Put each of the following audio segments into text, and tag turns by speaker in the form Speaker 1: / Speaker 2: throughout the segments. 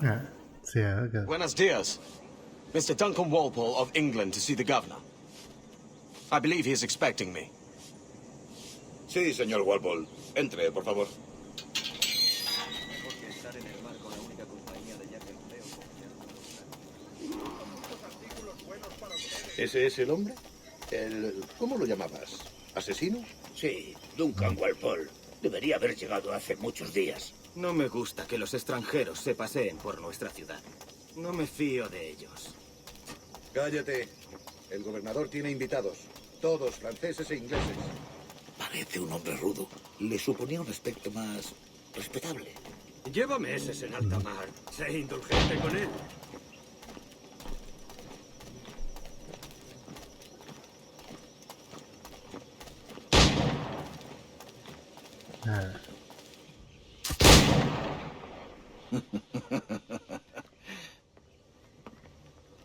Speaker 1: Yeah. Okay.
Speaker 2: Buenos dias. Mr. Duncan Walpole of England to see the governor. I believe he is expecting me.
Speaker 3: Sí, señor Walpole. Entre, por favor. ¿Ese es el hombre? ¿Cómo lo llamabas? ¿Asesino?
Speaker 4: Sí, Duncan Walpole. Debería haber llegado hace muchos días.
Speaker 5: No me gusta que los extranjeros se paseen por nuestra ciudad. No me fío de ellos.
Speaker 3: Cállate. El gobernador tiene invitados. Todos franceses e ingleses.
Speaker 4: Parece un hombre rudo. Le suponía un aspecto más respetable.
Speaker 5: Lleva meses en alta mar. Sé indulgente con él.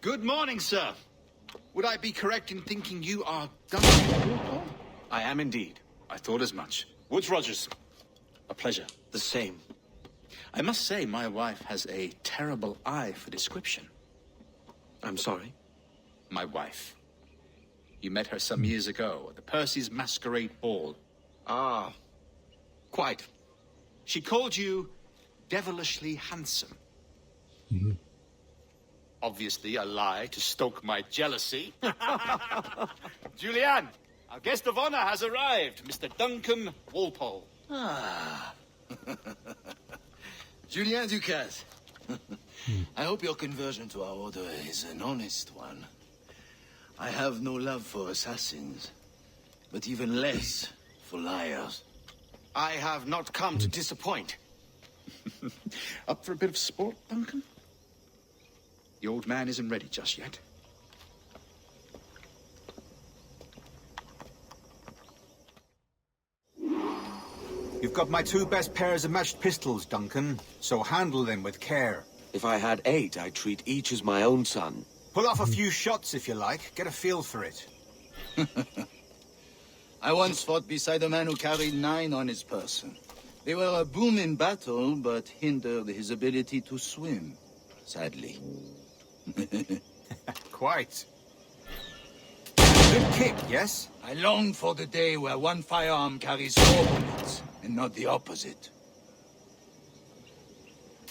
Speaker 6: Good morning, sir. Would I be correct in thinking you are Duncan Walpole?
Speaker 2: I am indeed.
Speaker 6: I thought as much. Woods Rogers. A pleasure.
Speaker 2: The same.
Speaker 6: I must say, my wife has a terrible eye for description.
Speaker 2: I'm sorry?
Speaker 6: My wife. You met her some years ago at the Percy's Masquerade Ball.
Speaker 2: Ah, quite.
Speaker 6: She called you devilishly handsome. Obviously a lie to stoke my jealousy. Julianne, our guest of honor has arrived, Mr. Duncan Walpole.
Speaker 7: Ah. Julien Ducasse. I hope your conversion to our order is an honest one. I have no love for assassins, but even less for liars.
Speaker 2: I have not come to disappoint.
Speaker 6: Up for a bit of sport, Duncan? The old man isn't ready just yet.
Speaker 8: You've got my 2 best pairs of matched pistols, Duncan, so handle them with care.
Speaker 2: If I had 8, I'd treat each as my own son.
Speaker 8: Pull off a few shots if you like, get a feel for it.
Speaker 7: I once fought beside a man who carried 9 on his person. They were a boon in battle, but hindered his ability to swim, sadly.
Speaker 8: Quite. Good kick, yes?
Speaker 7: I long for the day where one firearm carries 4 bullets, and not the opposite.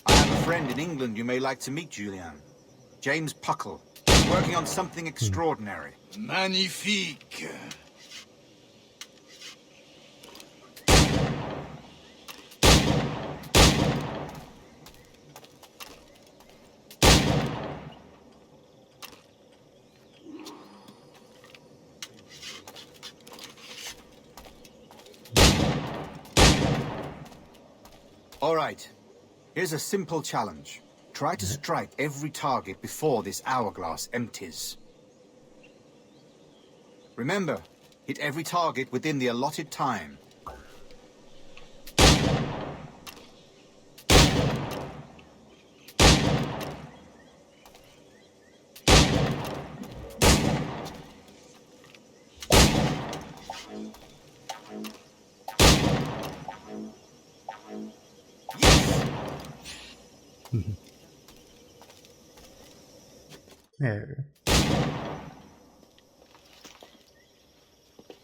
Speaker 8: I have a friend in England you may like to meet, Julian. James Puckle. He's working on something extraordinary.
Speaker 7: Magnifique.
Speaker 8: All right. Here's a simple challenge. Try to strike every target before this hourglass empties. Remember, hit every target within the allotted time.
Speaker 1: There.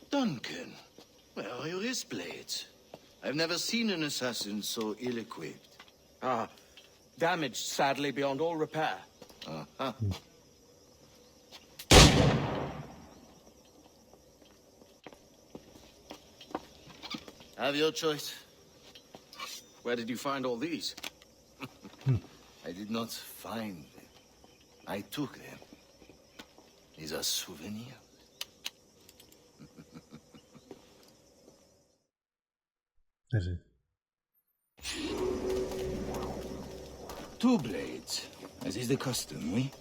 Speaker 7: Duncan, where are your wrist blades? I've never seen an assassin so ill-equipped.
Speaker 2: Ah, damaged sadly beyond all repair.
Speaker 7: Uh-huh. Have your choice.
Speaker 2: Where did you find all these?
Speaker 7: I did not find them. I took them. These are souvenirs.
Speaker 1: Is it?
Speaker 7: 2 blades, as is the custom, oui?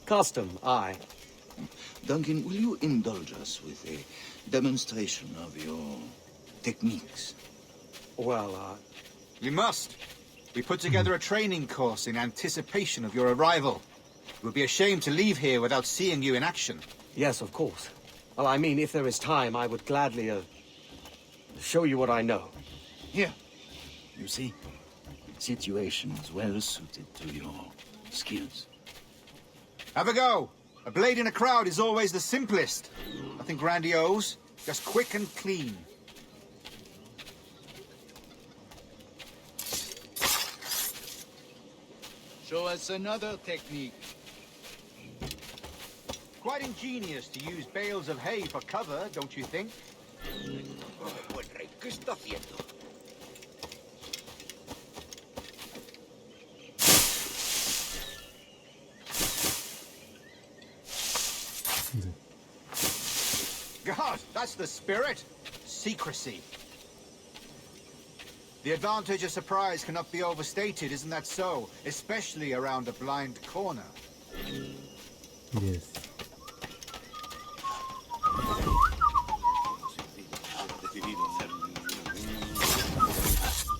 Speaker 2: Custom, aye.
Speaker 7: Duncan, will you indulge us with a demonstration of your techniques?
Speaker 2: Well,
Speaker 8: We must. We put together a training course in anticipation of your arrival. It would be a shame to leave here without seeing you in action.
Speaker 2: yes, of course. Well, I mean, if there is time, I would gladly, show you what I know.
Speaker 7: Here, you see, Situations well suited to your skills.
Speaker 8: Have a go. A blade in a crowd is always the simplest. Nothing grandiose, just quick and clean.
Speaker 7: Show us another technique.
Speaker 8: Quite ingenious to use bales of hay for cover, don't you think?
Speaker 4: Buen rey, ¿qué está haciendo?
Speaker 8: God, that's the spirit. Secrecy. The advantage of surprise cannot be overstated, isn't that so? Especially around a blind corner.
Speaker 1: Yes.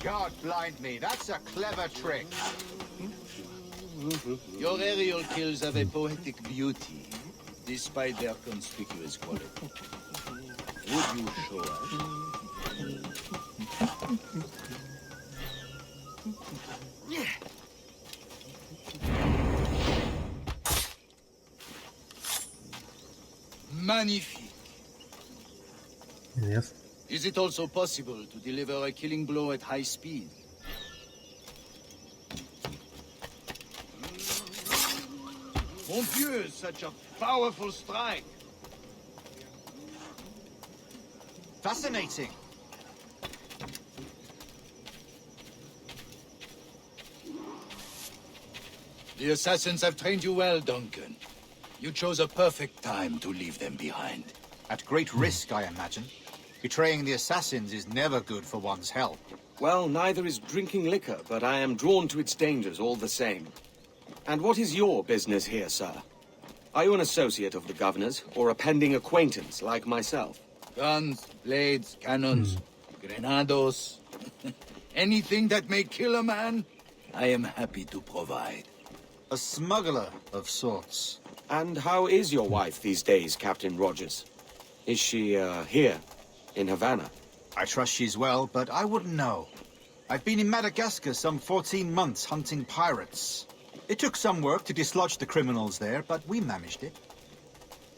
Speaker 8: God blind me, that's a clever trick.
Speaker 7: Your aerial kills have a poetic beauty, despite their conspicuous quality. Would you show us? Magnifique.
Speaker 1: Yes.
Speaker 7: Is it also possible to deliver a killing blow at high speed? Mon Dieu, such a powerful strike!
Speaker 8: Fascinating.
Speaker 7: The assassins have trained you well, Duncan. You chose a perfect time to leave them behind.
Speaker 8: At great risk, I imagine. Betraying the assassins is never good for one's health.
Speaker 2: Well, neither is drinking liquor, but I am drawn to its dangers all the same. And what is your business here, sir? Are you an associate of the governor's, or a pending acquaintance like myself?
Speaker 7: Guns, blades, cannons, grenados. Anything that may kill a man, I am happy to provide.
Speaker 8: A smuggler of sorts.
Speaker 2: And how is your wife these days, Captain Rogers? Is she, here, in Havana?
Speaker 8: I trust she's well, but I wouldn't know. I've been in Madagascar some 14 months hunting pirates. It took some work to dislodge the criminals there, but we managed it.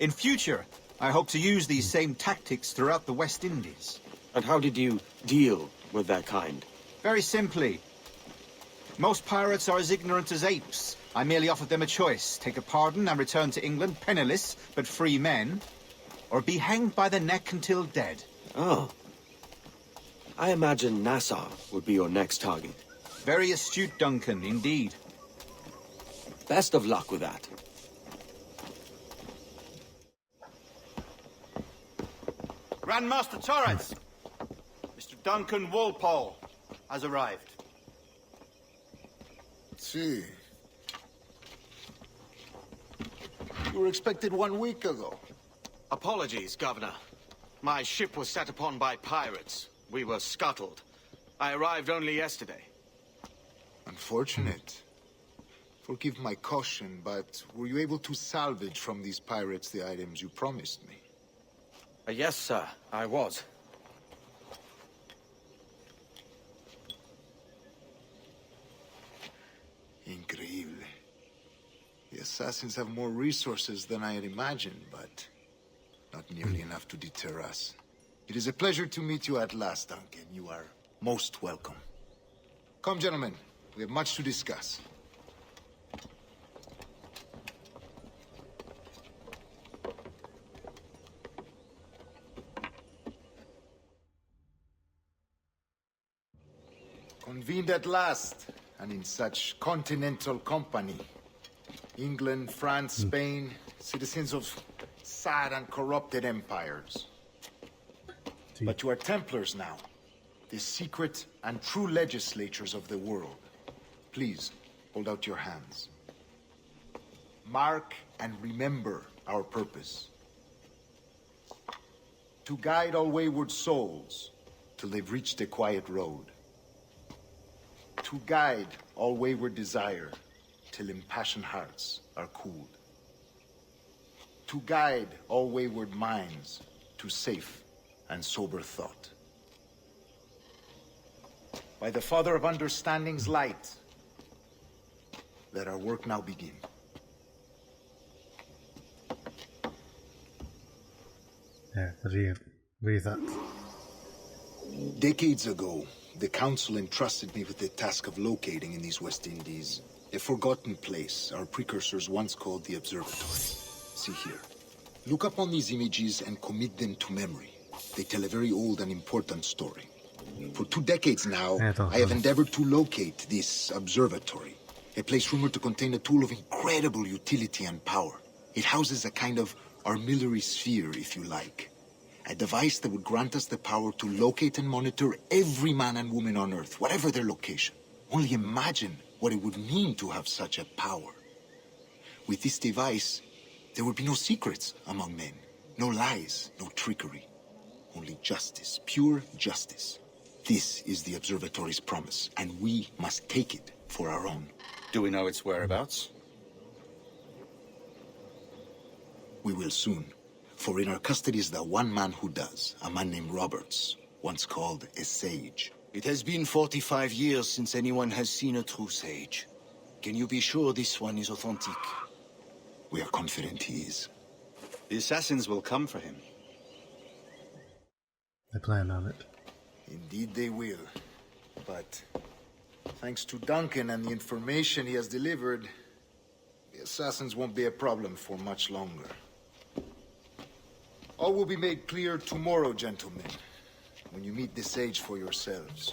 Speaker 8: In future, I hope to use these same tactics throughout the West Indies.
Speaker 2: And how did you deal with that kind?
Speaker 8: Very simply. Most pirates are as ignorant as apes. I merely offered them a choice. Take a pardon and return to England penniless, but free men, or be hanged by the neck until dead.
Speaker 2: Oh. I imagine Nassau would be your next target.
Speaker 8: Very astute, Duncan, indeed.
Speaker 2: Best of luck with that.
Speaker 8: Grandmaster Torres! Mr. Duncan Walpole has arrived.
Speaker 9: See. You were expected 1 week ago.
Speaker 2: Apologies, Governor. My ship was set upon by pirates. We were scuttled. I arrived only yesterday.
Speaker 9: Unfortunate. Forgive my caution, but were you able to salvage from these pirates the items you promised me?
Speaker 2: Yes, sir, I was.
Speaker 9: Increíble. The assassins have more resources than I had imagined, but not nearly enough to deter us. It is a pleasure to meet you at last, Duncan. You are most welcome. Come, gentlemen. We have much to discuss. Convened at last, and in such continental company. England, France, Spain, citizens of sad and corrupted empires. But you are Templars now, the secret and true legislators of the world. Please, hold out your hands. Mark and remember our purpose. To guide all wayward souls till they've reached a quiet road. To guide all wayward desire till impassioned hearts are cooled. To guide all wayward minds to safe and sober thought. By the Father of Understanding's light. Let our work now begin.
Speaker 1: Yeah, read that.
Speaker 3: Decades ago, the Council entrusted me with the task of locating in these West Indies a forgotten place our precursors once called the Observatory. See here. Look upon these images and commit them to memory. They tell a very old and important story. For 2 decades now, I have endeavored to locate this observatory, a place rumored to contain a tool of incredible utility and power. It houses a kind of armillary sphere, if you like. A device that would grant us the power to locate and monitor every man and woman on Earth, whatever their location. Only imagine what it would mean to have such a power. With this device, there would be no secrets among men, no lies, no trickery. Only justice, pure justice. This is the observatory's promise, and we must take it for our own.
Speaker 6: Do we know its whereabouts?
Speaker 3: We will soon. For in our custody is the one man who does, a man named Roberts, once called a sage.
Speaker 7: It has been 45 years since anyone has seen a true sage. Can you be sure this one is authentic?
Speaker 3: We are confident he is.
Speaker 6: The assassins will come for him.
Speaker 1: They plan on it.
Speaker 9: Indeed they will. But thanks to Duncan and the information he has delivered, the assassins won't be a problem for much longer. All will be made clear tomorrow, gentlemen, when you meet the sage for yourselves.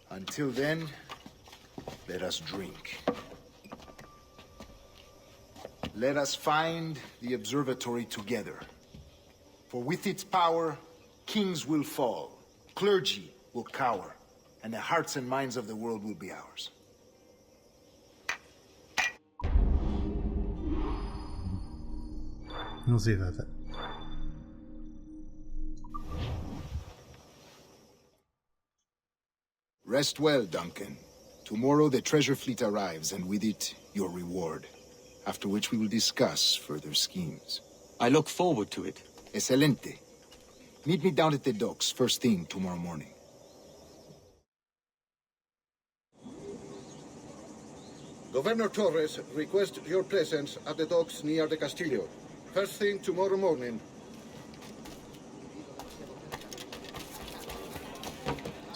Speaker 9: Until then, let us drink. Let us find the observatory together. For with its power, kings will fall, clergy will cower, and the hearts and minds of the world will be ours.
Speaker 1: We'll see about that.
Speaker 3: Rest well, Duncan. Tomorrow the treasure fleet arrives, and with it, your reward. After which we will discuss further schemes.
Speaker 2: I look forward to it.
Speaker 3: Excelente. Meet me down at the docks first thing tomorrow morning.
Speaker 10: Governor Torres requests your presence at the docks near the Castillo. First thing tomorrow morning.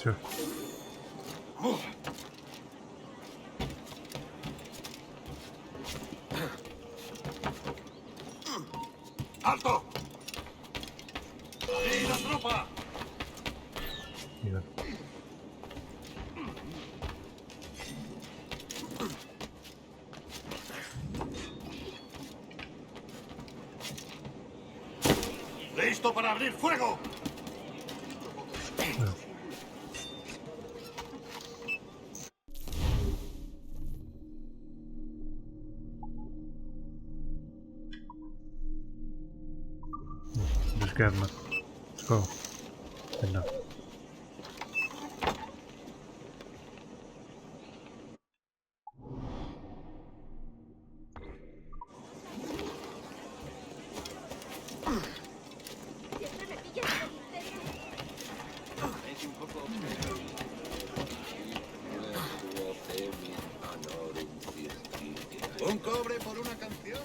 Speaker 1: Sure.
Speaker 7: ¡Alto! ¡Y la tropa!
Speaker 1: Yeah.
Speaker 7: ¡Listo para abrir fuego!
Speaker 1: Well. Just grab them up. Let's go. Good enough.
Speaker 3: Un cobre por una canción.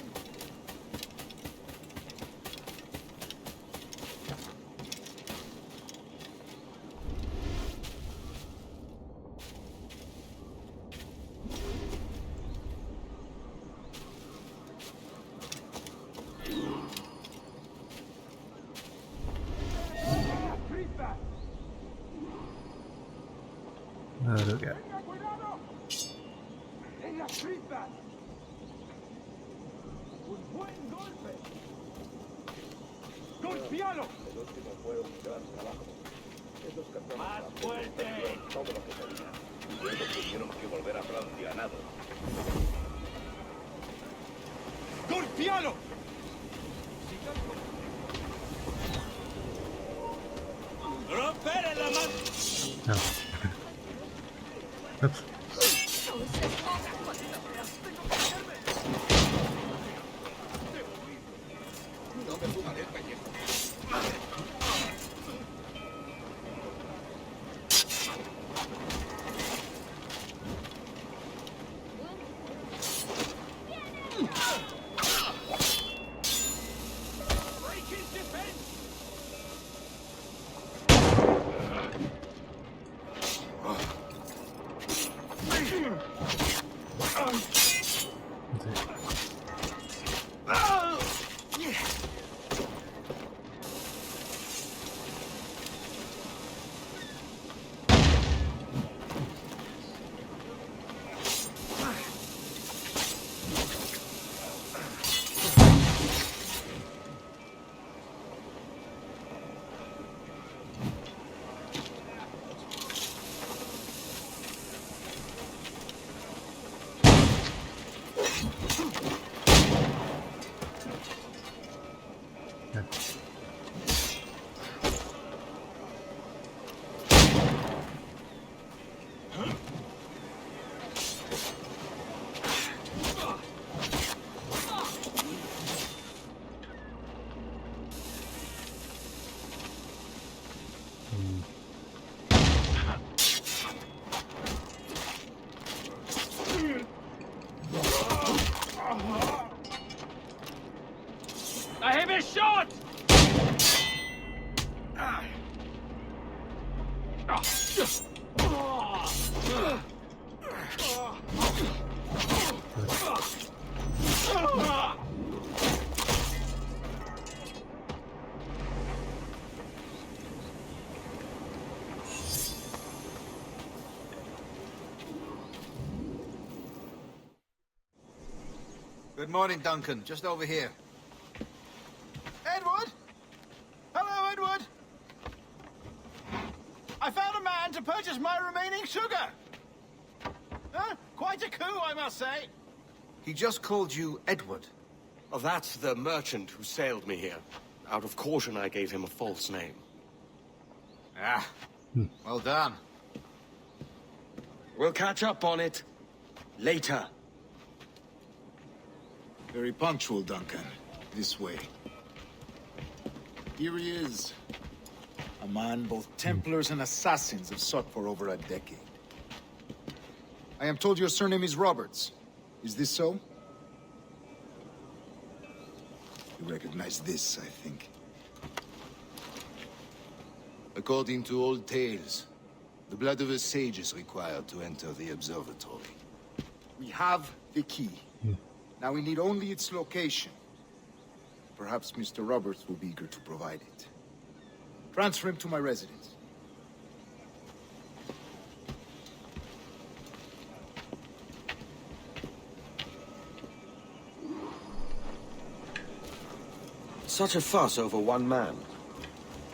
Speaker 1: Look at.
Speaker 7: ¡Golpealo! ¡Más fuerte! Luego tuvieron que volver a Francia nado. ¡Golpealo! ¡Romper la mano!
Speaker 1: No. Oops.
Speaker 3: No me fumaré el pellejo.
Speaker 11: I have a shot!
Speaker 8: Good morning, Duncan. Just over here. Edward? Hello, Edward. I found a man to purchase my remaining sugar. Huh? Quite a coup, I must say. He just called you Edward.
Speaker 2: Oh, that's the merchant who sailed me here. Out of caution, I gave him a false name.
Speaker 8: Ah, well done.
Speaker 2: We'll catch up on it later.
Speaker 3: Very punctual, Duncan. This way. Here he is. A man both Templars and Assassins have sought for over a decade. I am told your surname is Roberts. Is this so? You recognize this, I think.
Speaker 7: According to old tales, the blood of a sage is required to enter the observatory.
Speaker 3: We have the key. Now we need only its location. Perhaps Mr. Roberts will be eager to provide it. Transfer him to my residence.
Speaker 2: Such a fuss over one man.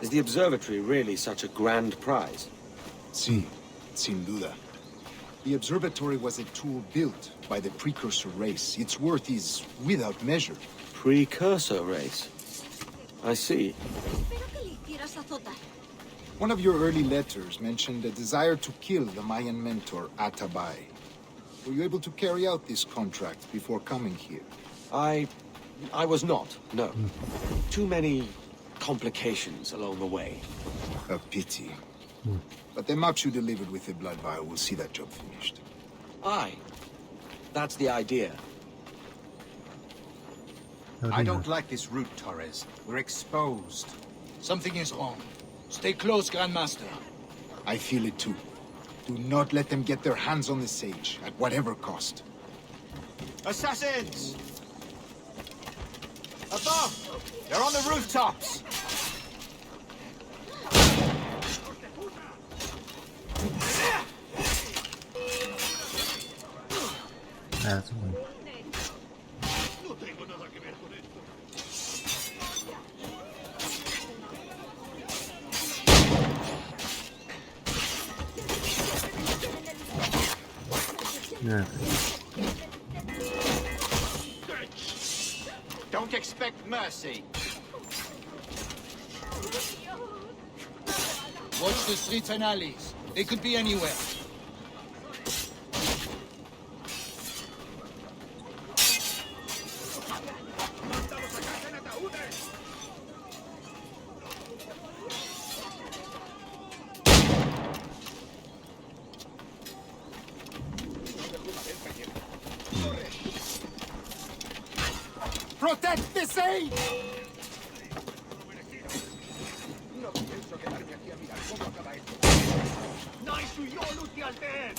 Speaker 2: Is the observatory really such a grand prize?
Speaker 3: Sí, sin duda. The observatory was a tool built by the precursor race. Its worth is without measure.
Speaker 2: Precursor race? I see.
Speaker 3: One of your early letters mentioned a desire to kill the Mayan mentor, Atabay. Were you able to carry out this contract before coming here?
Speaker 2: I was not, no. Too many complications along the way.
Speaker 3: A pity. But the maps you delivered with the blood vial will see that job finished.
Speaker 2: Aye. That's the idea.
Speaker 8: I don't like this route, Torres. We're exposed.
Speaker 7: Something is wrong. Stay close, Grandmaster.
Speaker 3: I feel it too. Do not let them get their hands on the sage, at whatever cost.
Speaker 8: Assassins! Above! They're on the rooftops!
Speaker 1: That's one. Yeah.
Speaker 8: Don't expect mercy.
Speaker 7: Watch the streets and alleys. They could be anywhere.
Speaker 3: Protect the sage!
Speaker 11: Nice to your Luti Alter!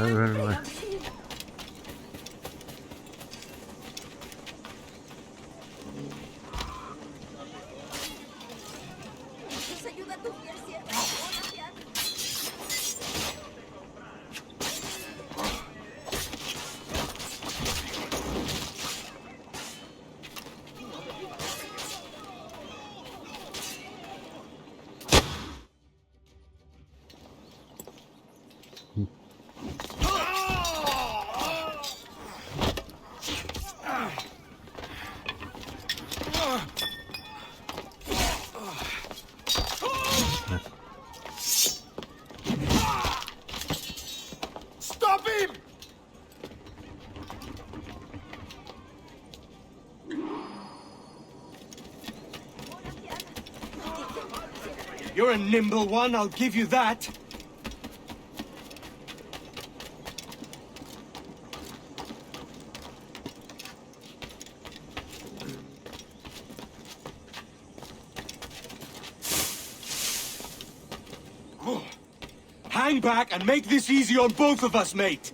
Speaker 1: verme.
Speaker 12: Nos ayuda tu fiel sierva. Hola, Fiat.
Speaker 9: Stop him!
Speaker 2: You're a nimble one, I'll give you that. Hang back and make this easy on both of us, mate.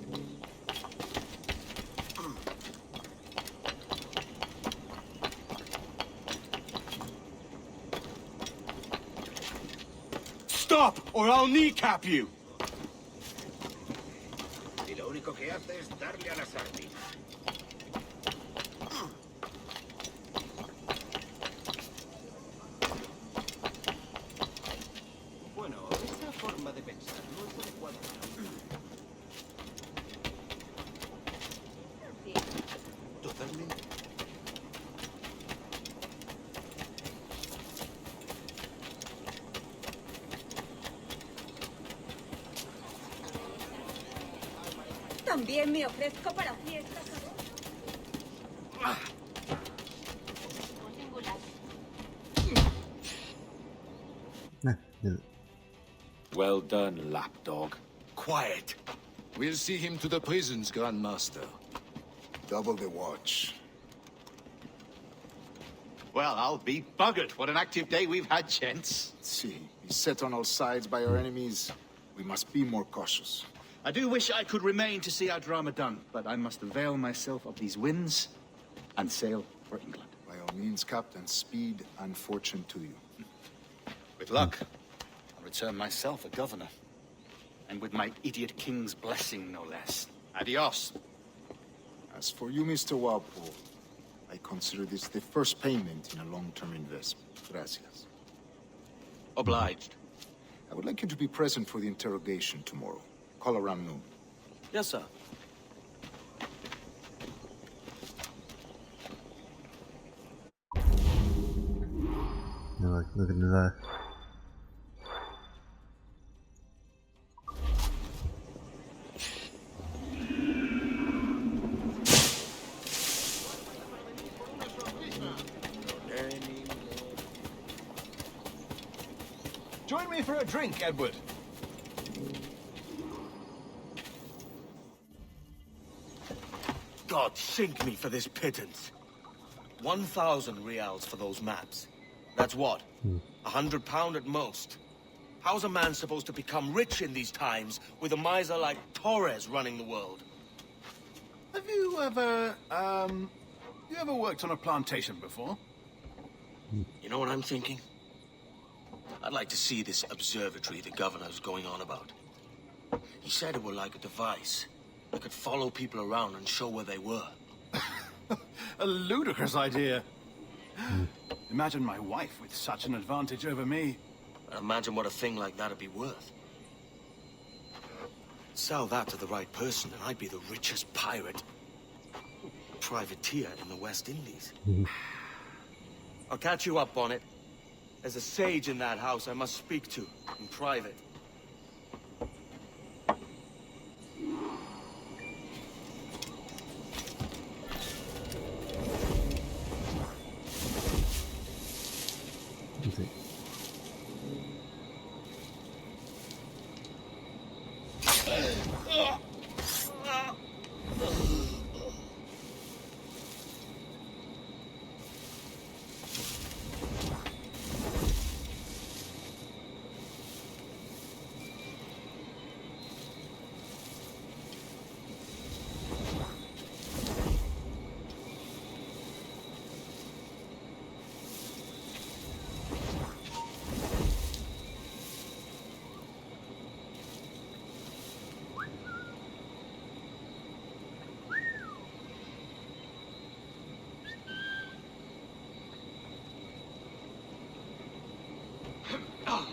Speaker 2: Stop, or I'll kneecap you.
Speaker 5: Y lo único que hace es darle a la sardina. Bueno, esa forma de pensar no es adecuada. Totalmente.
Speaker 12: También me ofrezco para fiestas.
Speaker 7: Well done, lapdog.
Speaker 2: Quiet.
Speaker 7: We'll see him to the prisons, Grandmaster.
Speaker 3: Double the watch.
Speaker 8: Well, I'll be buggered. What an active day we've had, gents.
Speaker 3: See, beset on all sides by our enemies. We must be more cautious.
Speaker 8: I do wish I could remain to see our drama done, but I must avail myself of these winds and sail for England.
Speaker 3: By all means, Captain, speed and fortune to you.
Speaker 8: With luck, I'll return myself a governor. And with my idiot king's blessing, no less. Adios.
Speaker 3: As for you, Mr. Walpole, I consider this the first payment in a long-term investment. Gracias.
Speaker 2: Obliged.
Speaker 3: I would like you to be present for the interrogation tomorrow. Call around noon.
Speaker 2: Yes, sir.
Speaker 1: Look at that.
Speaker 5: Join me for a drink, Edward.
Speaker 2: God sink me for this pittance. 1,000 reals for those maps. That's what? £100 at most. How's a man supposed to become rich in these times with a miser like Torres running the world?
Speaker 6: Have you ever, worked on a plantation before?
Speaker 2: You know what I'm thinking? I'd like to see this observatory the governor's going on about. He said it were like a device that could follow people around and show where they were.
Speaker 6: A ludicrous idea. Imagine my wife with such an advantage over me.
Speaker 2: Imagine what a thing like that'd be worth. Sell that to the right person and I'd be the richest pirate, privateer in the West Indies. I'll catch you up on it. There's a sage in that house I must speak to in private.
Speaker 1: Yeah.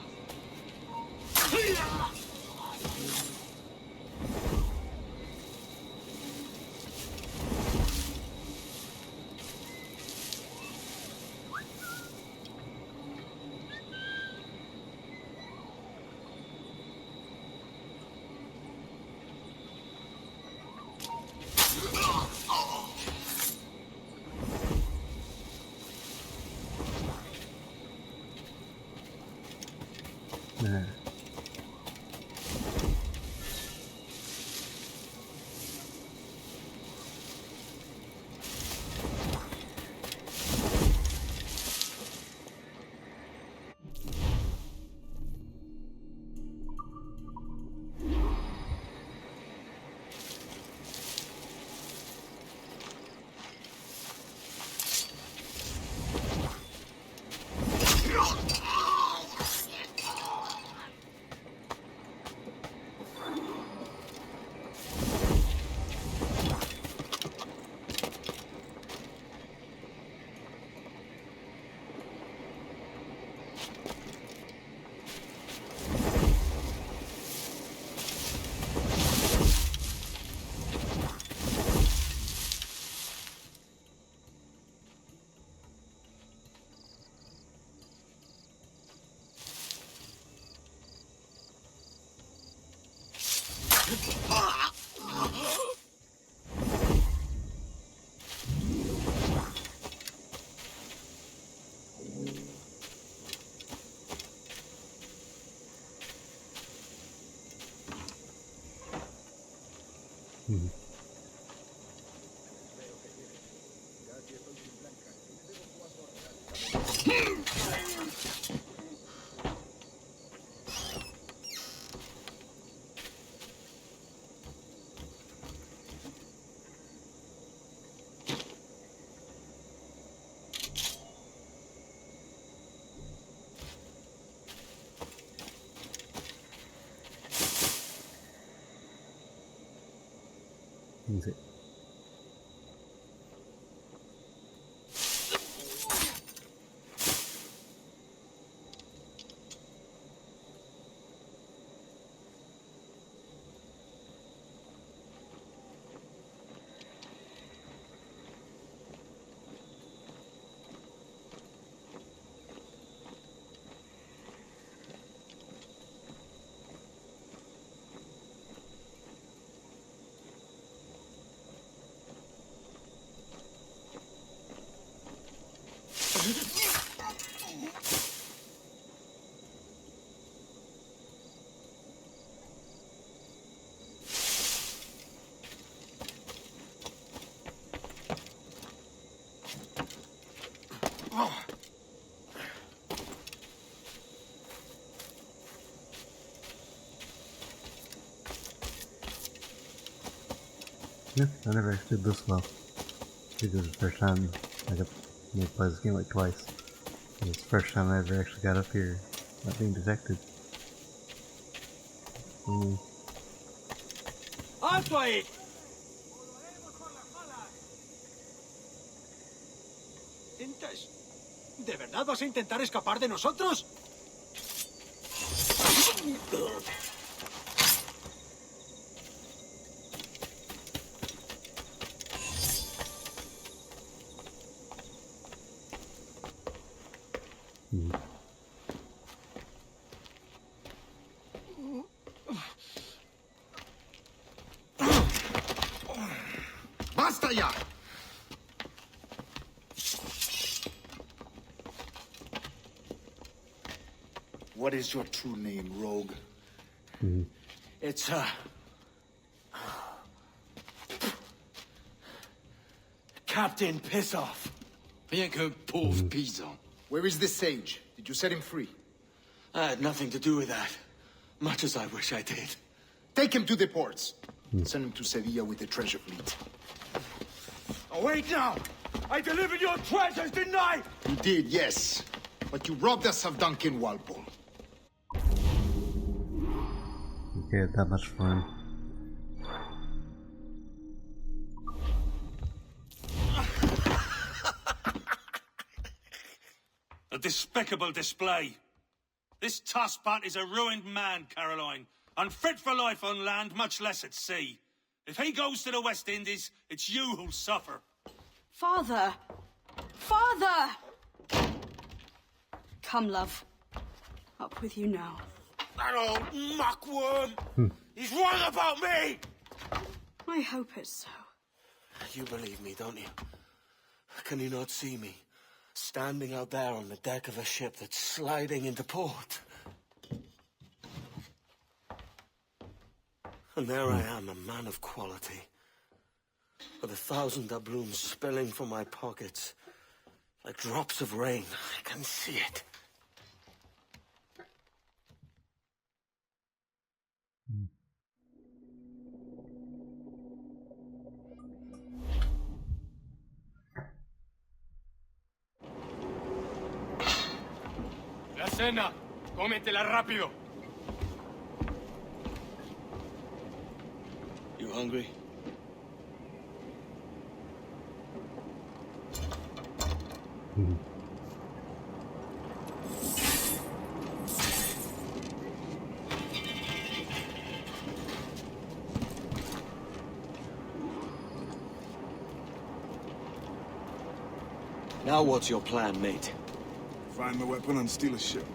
Speaker 1: Mhm. Easy. Yeah, I never actually did this well. I think this is the first time I got to play this game like twice. And it's the first time I ever actually got up here not being detected.
Speaker 11: ¡Alto ahí! ¿De verdad vas a intentar escapar de nosotros?
Speaker 3: ¡Basta ya! What is your true name, rogue?
Speaker 2: It's, Captain Pissoff.
Speaker 7: Rien qu'un pauvre paysan.
Speaker 3: Where is the sage? Did you set him free?
Speaker 2: I had nothing to do with that. Much as I wish I did.
Speaker 3: Take him to the ports. Send him to Sevilla with the treasure fleet.
Speaker 11: Oh, wait now! I delivered your treasures, didn't I?
Speaker 3: You did, yes. But you robbed us of Duncan Walpole.
Speaker 1: Okay, had that much fun.
Speaker 11: A despicable display. This Tosspot is a ruined man, Caroline. Unfit for life on land, much less at sea. If he goes to the West Indies, it's you who'll suffer.
Speaker 13: Father! Father! Come, love. Up with you now.
Speaker 11: That old muckworm! He's wrong about me!
Speaker 13: I hope it's so.
Speaker 2: You believe me, don't you? Can you not see me? Standing out there on the deck of a ship that's sliding into port. And there I am, a man of quality. With 1,000 doubloons spilling from my pockets. Like drops of rain. I can see it.
Speaker 11: La cena. Cómetela rápido.
Speaker 2: You hungry? Now what's your plan, mate?
Speaker 11: Find the weapon and steal a ship.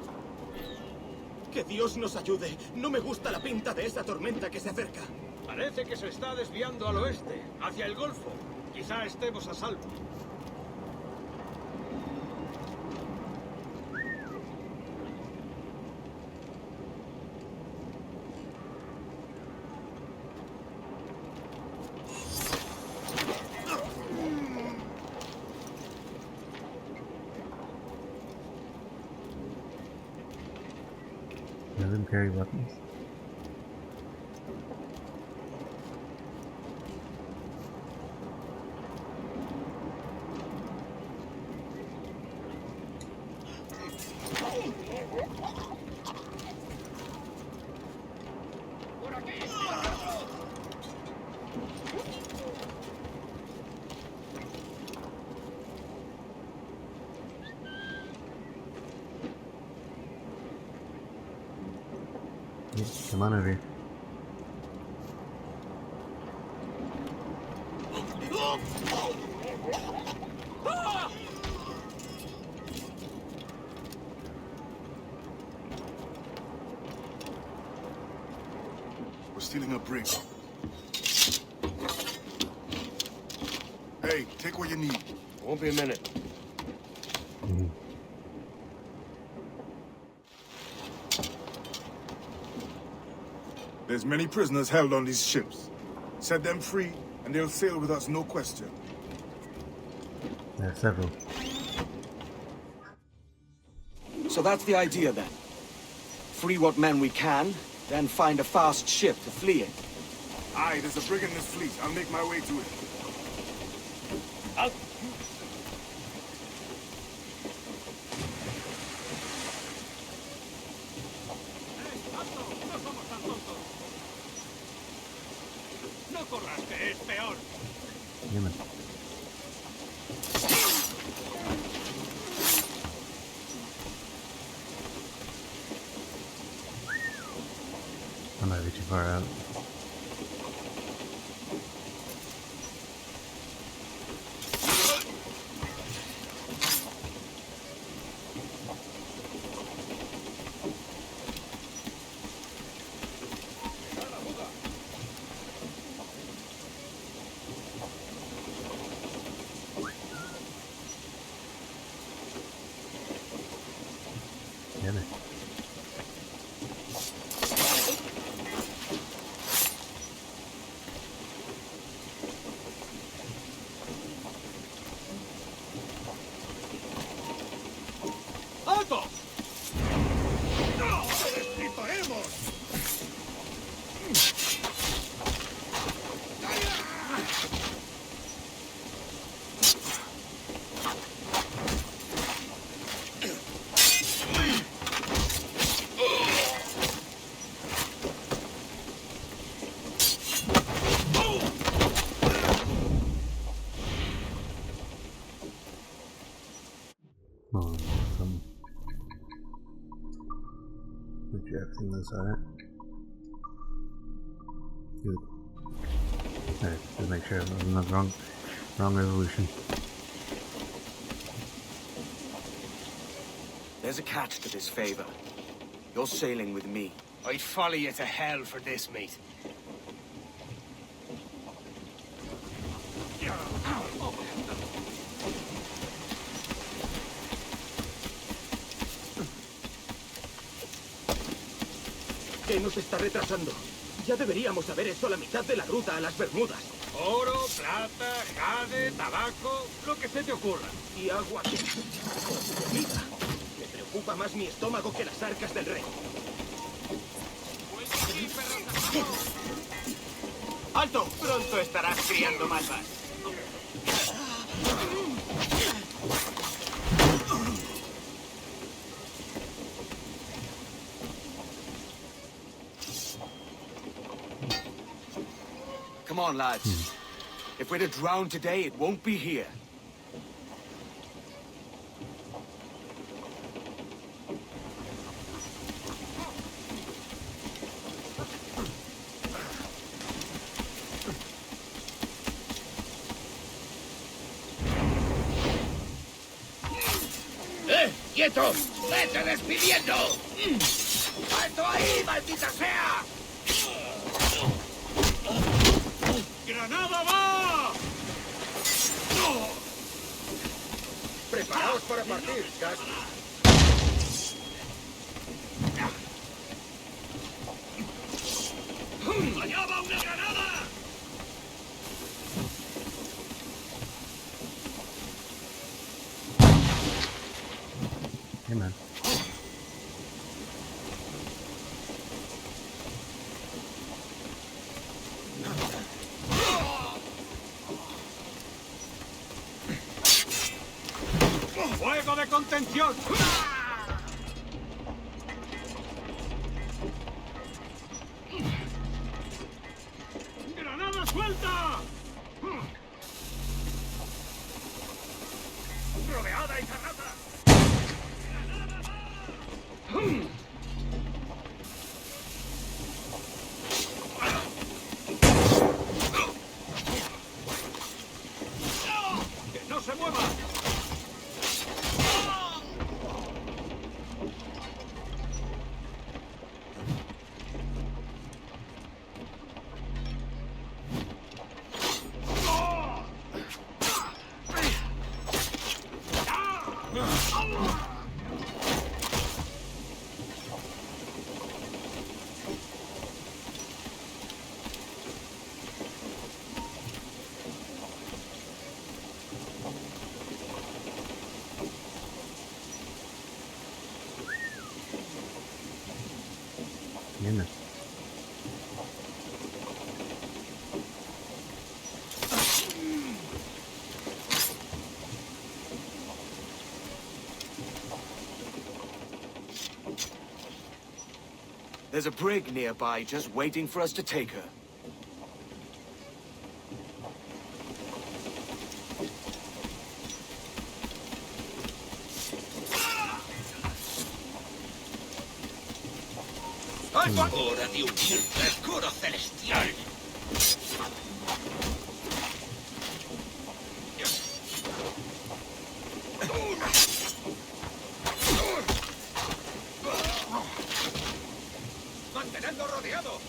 Speaker 5: Que Dios nos ayude. No me gusta la pinta de esa tormenta que se acerca.
Speaker 11: Parece que se está desviando al oeste, hacia el Golfo. Quizá estemos a salvo.
Speaker 1: Let them carry weapons. Come on over here.
Speaker 11: We're stealing a brig. Hey, take what you need.
Speaker 2: Won't be a minute.
Speaker 11: There's many prisoners held on these ships. Set them free, and they'll sail with us, no question.
Speaker 1: There are several.
Speaker 2: So that's the idea then. Free what men we can, then find a fast ship to flee in.
Speaker 11: Aye, there's a brig in this fleet. I'll make my way to it.
Speaker 1: Damn it. I might be too far out. Damn it. everything this on it. Good. Alright, just make sure it wasn't the wrong resolution.
Speaker 2: There's a catch to this favor. You're sailing with me.
Speaker 5: I'd follow you to hell for this, mate.
Speaker 14: ¿Qué nos está retrasando? Ya deberíamos haber hecho la mitad de la ruta a las Bermudas.
Speaker 5: Oro, plata, jade, tabaco, lo que se te ocurra.
Speaker 14: Y agua. Comida. Me preocupa más mi estómago que las arcas del rey.
Speaker 5: ¡Alto! Pronto estarás criando malvas.
Speaker 2: Come on, lads. If we're to drown today, it won't be here.
Speaker 5: ¡Quieto! ¡Vete despidiendo! ¡Alto ahí, maldita sea! ¡Granada va!
Speaker 10: Preparaos para partir, Jack.
Speaker 5: ¡Allá va una granada!
Speaker 1: Hey man.
Speaker 5: ¡Fuego de contención! ¡Granada suelta! ¡Rodeada y cerrada! ¡Que no se mueva!
Speaker 1: Goodness.
Speaker 2: There's a brig nearby just waiting for us to take her.
Speaker 5: ¡Hora de unirte al coro celestial! ¡Mantenedlo rodeado!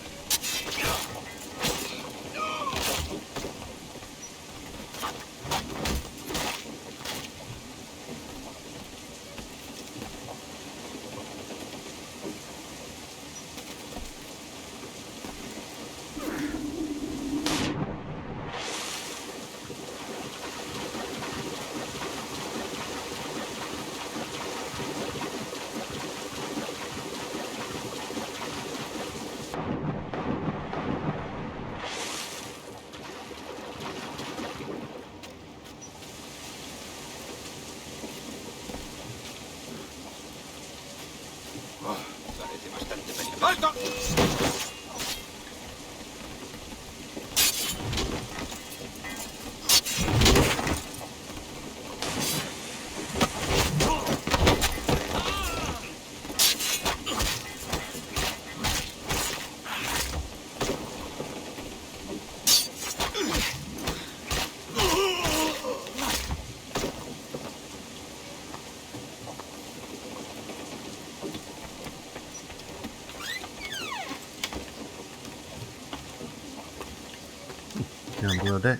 Speaker 1: down below deck.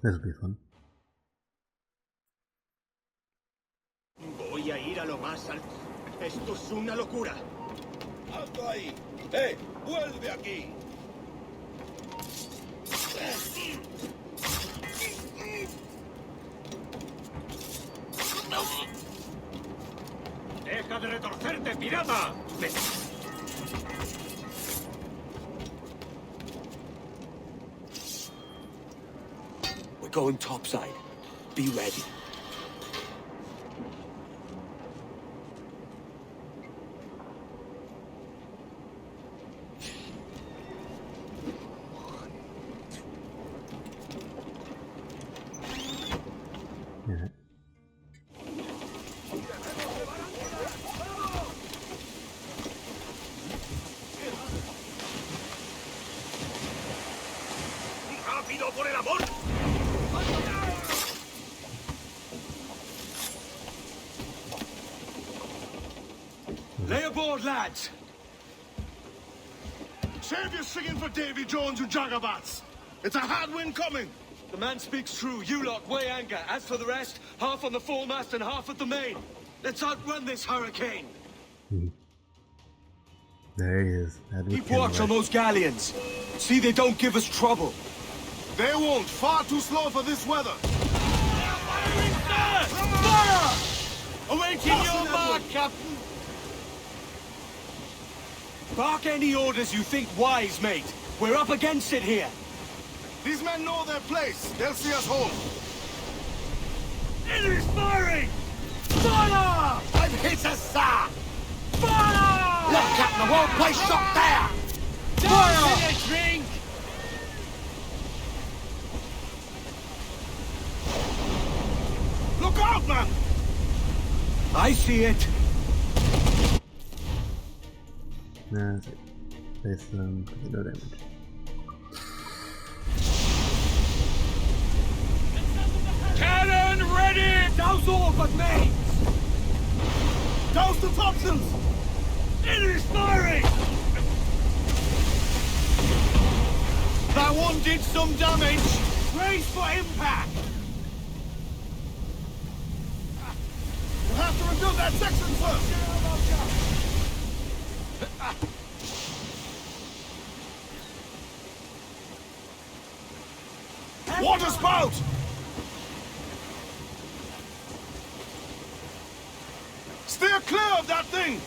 Speaker 1: This will be fun.
Speaker 14: Voy a ir a lo más alto. Esto es una locura.
Speaker 7: ¡Alto ahí! ¡Vuelve aquí!
Speaker 14: ¡Deja de retorcerte, pirata!
Speaker 2: We're going topside. Be ready.
Speaker 1: Yeah.
Speaker 14: ¡Rápido, por el amor!
Speaker 11: Lay aboard, lads!
Speaker 10: Save your singing for Davy Jones, you jagabats! It's a hard wind coming!
Speaker 11: The man speaks true. You lot weigh anchor. As for the rest, half on the foremast and half at the main. Let's outrun this hurricane.
Speaker 1: There he is.
Speaker 11: Keep watch on those galleons. See they don't give us trouble.
Speaker 10: They won't. Far too slow for this weather.
Speaker 11: Fire! Awaiting your mark, Captain. Bark any orders you think wise, mate. We're up against it here.
Speaker 10: These men know their place. They'll see us home.
Speaker 11: It is firing! Fire!
Speaker 7: I've hit us, sir!
Speaker 11: Fire!
Speaker 7: Look, Captain, the whole place shot there!
Speaker 11: Fire! A drink!
Speaker 10: Look out, man!
Speaker 11: I see it.
Speaker 1: That's it. Face them, no damage.
Speaker 11: Cannon ready! Douse all but mains!
Speaker 10: Douse the topsails!
Speaker 11: It is firing! That one did some damage. Brace for impact!
Speaker 10: We'll have to rebuild that section first! Water spout! Steer clear of that thing!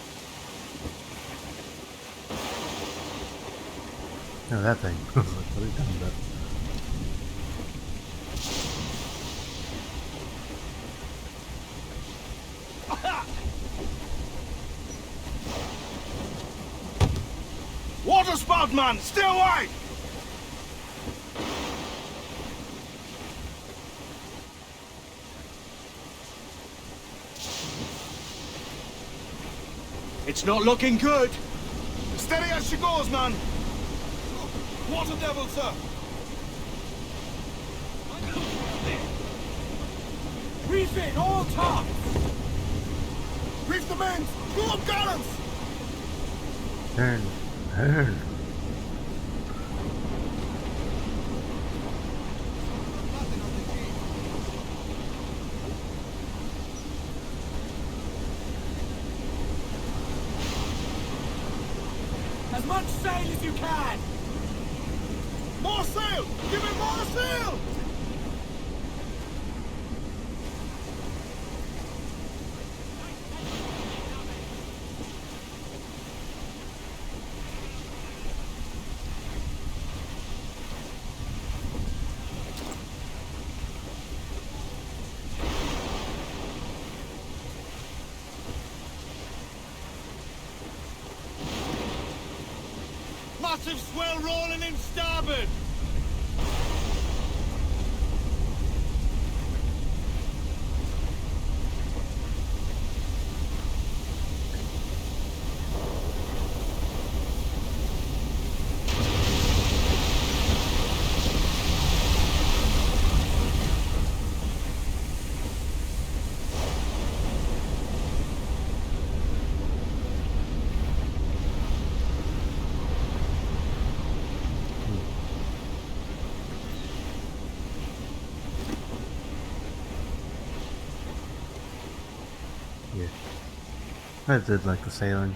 Speaker 1: No, that thing. What are you talking about?
Speaker 10: Water spout, man! Stay away!
Speaker 11: It's not looking good.
Speaker 10: Steady as she goes, man! Water devil, sir!
Speaker 11: Reef in all tops!
Speaker 10: Reef the mains! Go up gallants!
Speaker 1: Turn. Turn.
Speaker 11: As much sail as you can!
Speaker 10: More sail! Give me more sail!
Speaker 11: Massive swell rolling in starboard!
Speaker 1: I did like the sailing.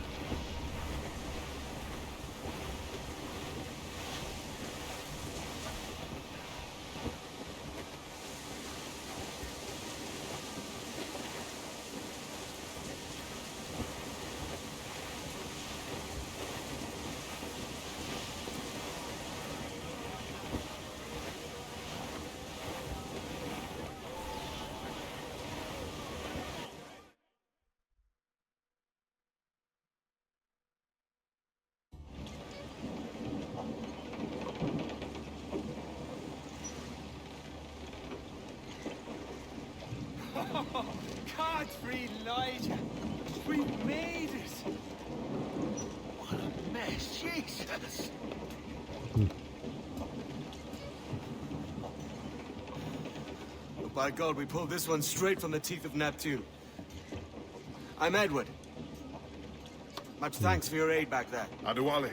Speaker 2: Godfrey, Elijah, we made it. What a mess, Jesus. Oh, by God, we pulled this one straight from the teeth of Neptune. I'm Edward. Much thanks for your aid back there.
Speaker 10: Adewale.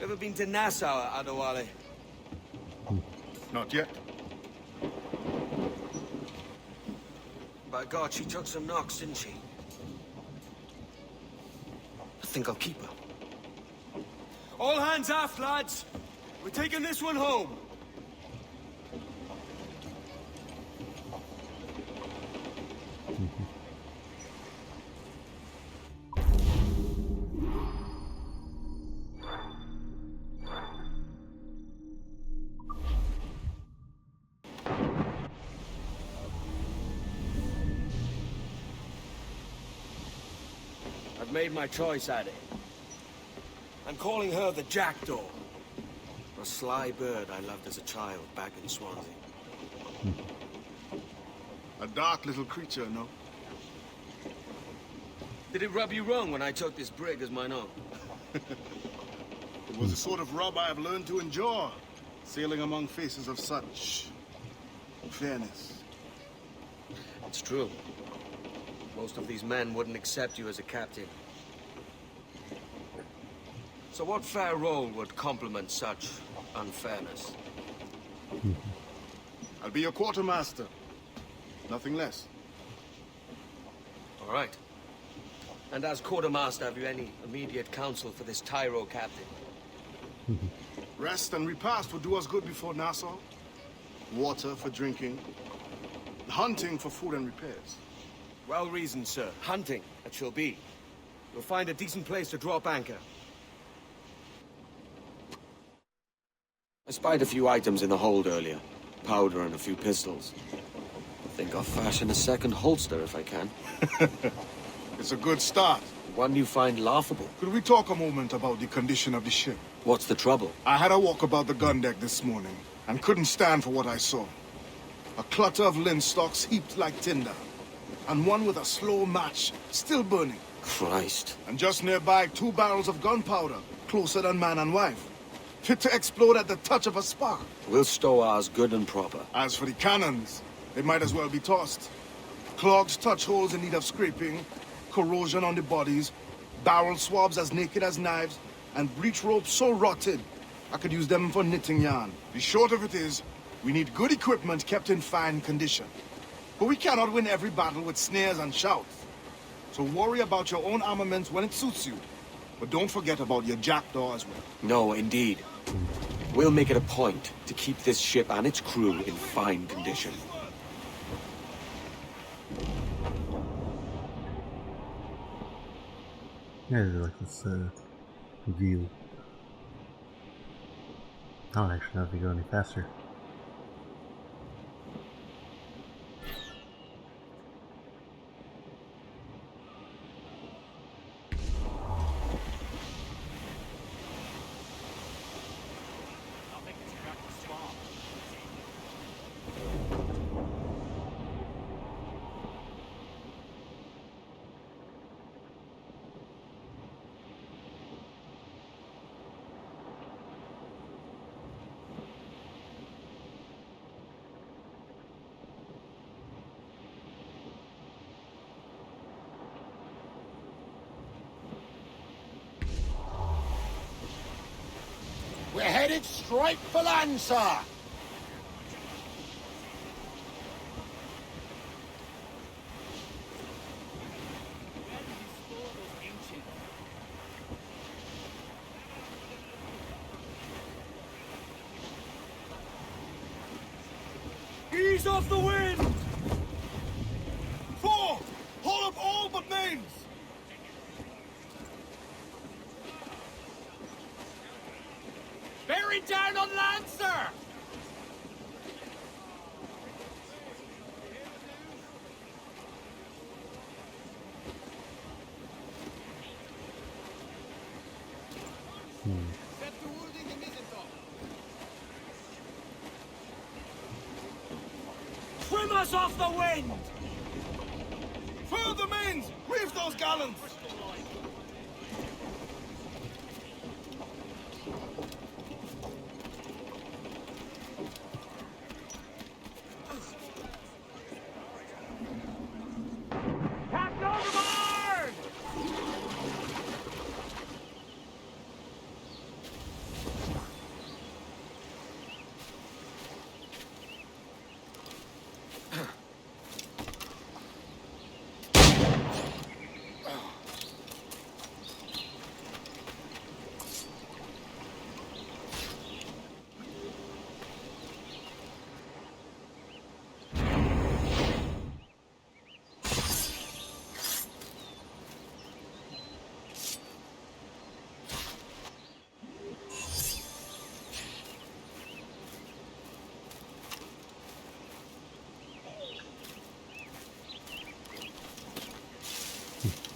Speaker 2: Ever been to Nassau, Adewale?
Speaker 10: Not yet.
Speaker 2: By God, she took some knocks, didn't she? I think I'll keep her. All hands aft, lads! We're taking this one home! I've made my choice, Addy. I'm calling her the Jackdaw. A sly bird I loved as a child back in Swansea.
Speaker 10: A dark little creature, no?
Speaker 2: Did it rub you wrong when I took this brig as mine own?
Speaker 10: It was the sort of rub I have learned to endure, sailing among faces of such fairness.
Speaker 2: It's true. Most of these men wouldn't accept you as a captain. So what fair role would complement such unfairness?
Speaker 10: I'll be your quartermaster. Nothing less.
Speaker 2: All right. And as quartermaster, have you any immediate counsel for this Tyro captain?
Speaker 10: Rest and repast would do us good before Nassau. Water for drinking. Hunting for food and repairs.
Speaker 2: Well reasoned, sir. Hunting, it shall be. You'll find a decent place to drop anchor. I spied a few items in the hold earlier. Powder and a few pistols. I think I'll fashion a second holster if I can.
Speaker 10: It's a good start.
Speaker 2: One you find laughable.
Speaker 10: Could we talk a moment about the condition of the ship?
Speaker 2: What's the trouble?
Speaker 10: I had a walk about the gun deck this morning, and couldn't stand for what I saw. A clutter of linstocks heaped like tinder, and one with a slow match still burning.
Speaker 2: Christ.
Speaker 10: And just nearby, 2 barrels of gunpowder, closer than man and wife. Fit to explode at the touch of a spark.
Speaker 2: We'll stow ours good and proper.
Speaker 10: As for the cannons, they might as well be tossed. Clogged touch holes in need of scraping, corrosion on the bodies, barrel swabs as naked as knives, and breech ropes so rotted, I could use them for knitting yarn. The short of it is, we need good equipment kept in fine condition. But we cannot win every battle with snares and shouts. So worry about your own armaments when it suits you. But don't forget about your jackdaw as well.
Speaker 2: No, indeed. We'll make it a point to keep this ship and its crew in fine condition.
Speaker 1: Yeah, I really like this view. I don't actually know if you go any faster.
Speaker 9: We're headed straight for land, sir.
Speaker 11: Ease off the wind! 4! Haul up all but mains!
Speaker 14: Bearing down on land, sir!
Speaker 11: Trim us off the wind! Furl the mains! Reef those gallants!
Speaker 14: Captain overboard!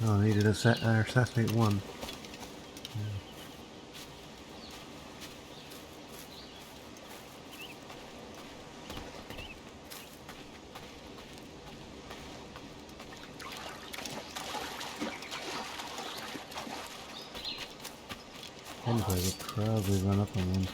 Speaker 1: Oh, I needed to assassinate one. Anyway, we'll probably run up on one.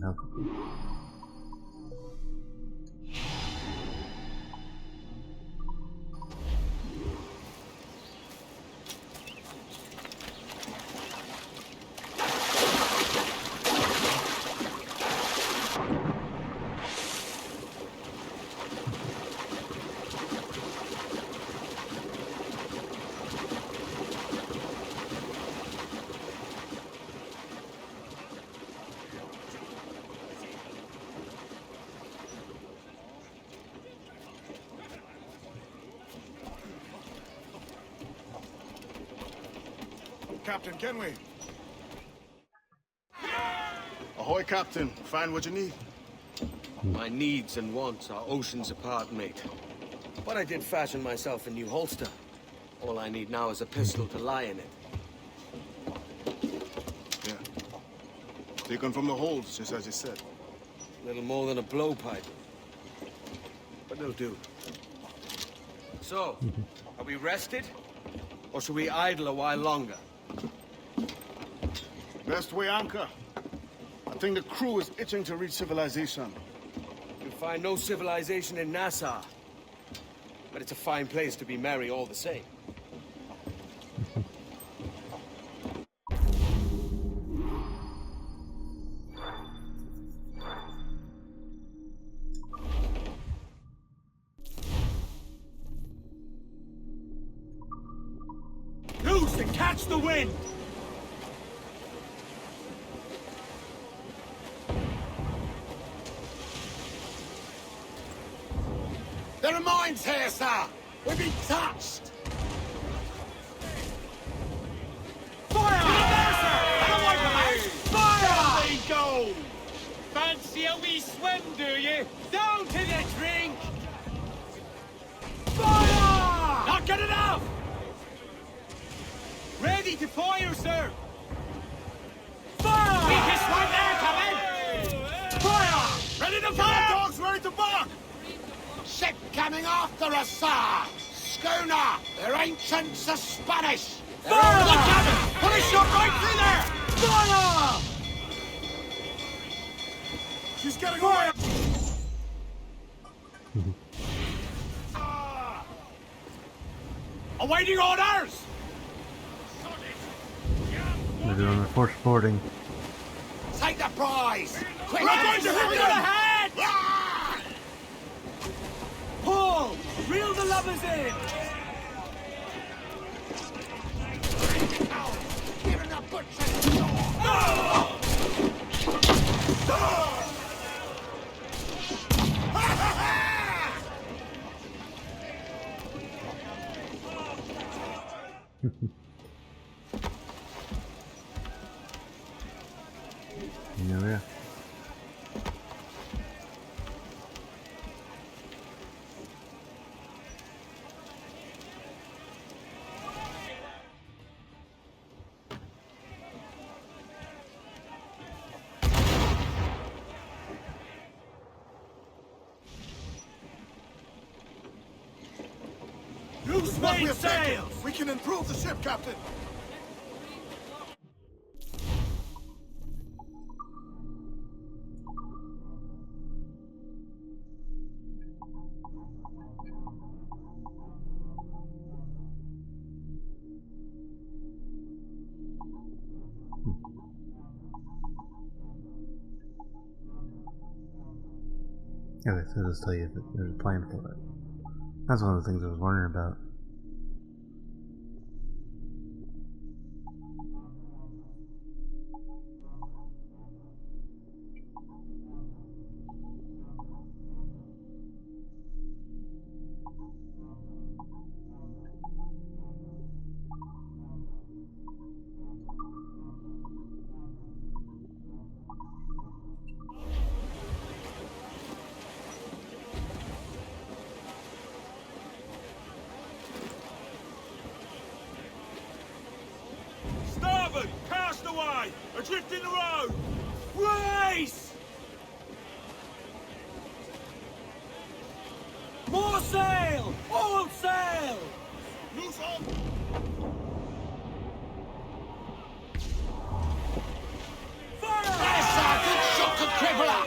Speaker 1: No.
Speaker 10: Captain, can we? Ahoy, Captain. Find what you need.
Speaker 2: My needs and wants are oceans apart, mate. But I did fashion myself a new holster. All I need now is a pistol to lie in it.
Speaker 10: Yeah. Taken from the holds, just as you said.
Speaker 2: Little more than a blowpipe. But it'll do. So, are we rested? Or should we idle a while longer?
Speaker 10: Best way anchor. I think the crew is itching to reach civilization.
Speaker 2: You'll find no civilization in Nassau. But it's a fine place to be merry all the same.
Speaker 11: Loose and catch the wind!
Speaker 9: There are mines here, sir! We've been touched!
Speaker 14: Fire!
Speaker 11: Fire! They go!
Speaker 14: Fancy a wee swim, do you? Down to the drink!
Speaker 11: Fire!
Speaker 14: Not good enough! Ready to fire, sir!
Speaker 11: Fire!
Speaker 14: Weakest one there, come in!
Speaker 11: Fire!
Speaker 14: Ready to
Speaker 11: Fire!
Speaker 14: fire!
Speaker 11: Dogs ready to bark!
Speaker 9: Ship coming after us, sir! Schooner! Their ancients are Spanish!
Speaker 11: Fire! Look
Speaker 14: at it! Put a shot right through there!
Speaker 11: Fire!
Speaker 10: She's getting away!
Speaker 11: Awaiting orders!
Speaker 1: They're doing the forced boarding.
Speaker 7: Take the prize! Quick!
Speaker 11: We're going to hit you ahead! Pull! Reel the lovers in!
Speaker 7: Give him the butcher!
Speaker 1: Yeah.
Speaker 11: Loose
Speaker 10: What we
Speaker 11: main
Speaker 10: have taken,
Speaker 11: sails!
Speaker 10: we can improve the ship, Captain.
Speaker 1: Okay, so just tell you if there's a plan for it. That's one of the things I was wondering about.
Speaker 11: Starboard! Cast away! Adrift in the road! Race! More sail! All sail!
Speaker 10: Loose up!
Speaker 11: Fire!
Speaker 7: Yes, sir! Good shot, good crippler!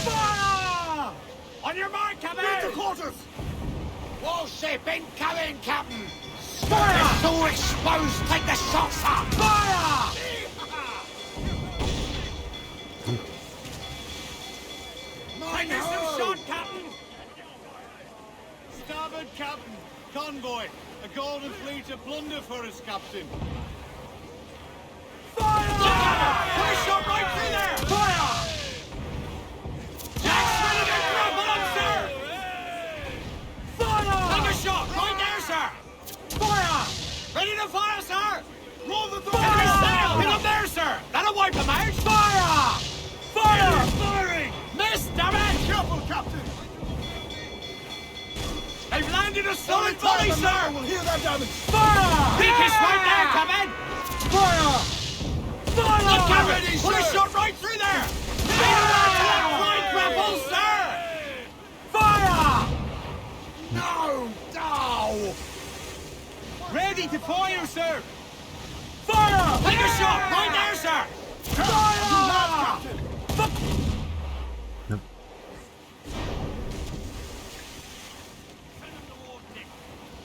Speaker 11: Fire! On your mark, Captain!
Speaker 10: Reach the quarters!
Speaker 7: Warship incoming, Captain! It's all exposed! Take the shots, sir!
Speaker 11: Fire! Take me some shot, Captain!
Speaker 15: Starboard, Captain. Convoy. A golden fleet of plunder for us, Captain.
Speaker 11: Fire! Put a shot right through there! Fire! Jack's ready to grapple him, sir! Fire! Take a shot right there, sir! Fire! Ready to fire, sir!
Speaker 10: Roll the door!
Speaker 11: Enemy sail! Get up there, sir! That'll wipe them out! Fire! Fire! Firing! Missed, damn it!
Speaker 10: Careful, Captain!
Speaker 11: They've landed a solid volley, sir!
Speaker 10: We'll hear that damage!
Speaker 11: Fire! Peak is right there, Captain! Fire! Fire! Look, Captain! Put a shot right through there! Aim him out to that flying grapple, sir! Fire!
Speaker 10: No! No!
Speaker 15: Ready to fire, sir!
Speaker 11: Fire! Take a shot right there, sir! Fire!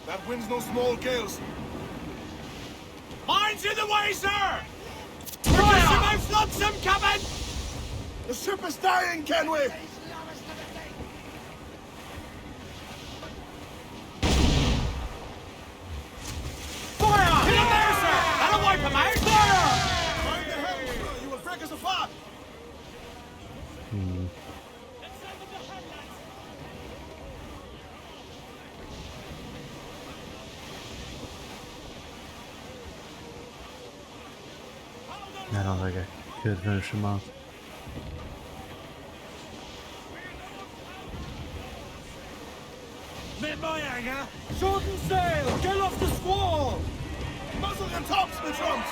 Speaker 10: That wind's no small gales.
Speaker 11: Mine's in the way, sir! We're just about flotsam, Captain!
Speaker 10: The ship is dying, Kenway!
Speaker 11: Fire! Hit him there, sir! That'll wipe him out! Fire!
Speaker 10: Mind the helm, sir. You will break us apart!
Speaker 1: I don't think I could finish him off.
Speaker 11: Met my anger! Shorten sail! Get off the squall!
Speaker 10: Muzzle your tops, my trumps!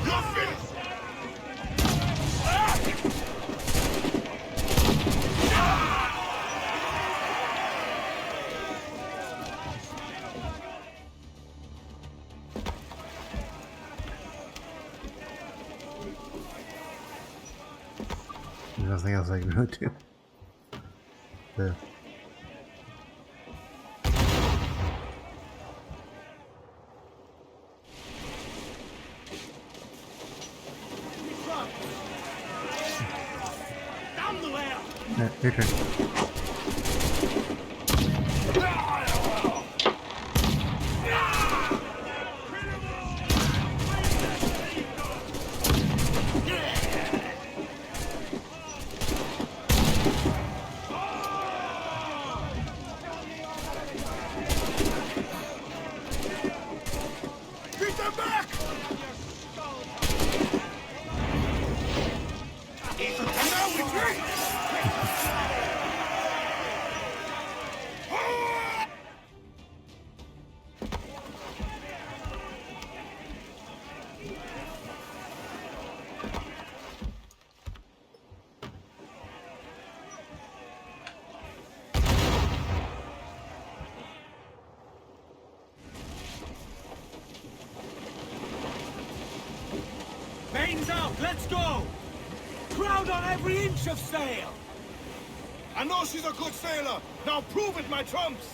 Speaker 10: You're finished!
Speaker 1: something else I can go to. The
Speaker 11: Down the layer!
Speaker 1: your turn.
Speaker 10: Beat them back! Now we drink!
Speaker 11: Mains out, let's go! Crowd on every inch of sail!
Speaker 10: I know she's a good sailor. Now prove it, my trumps!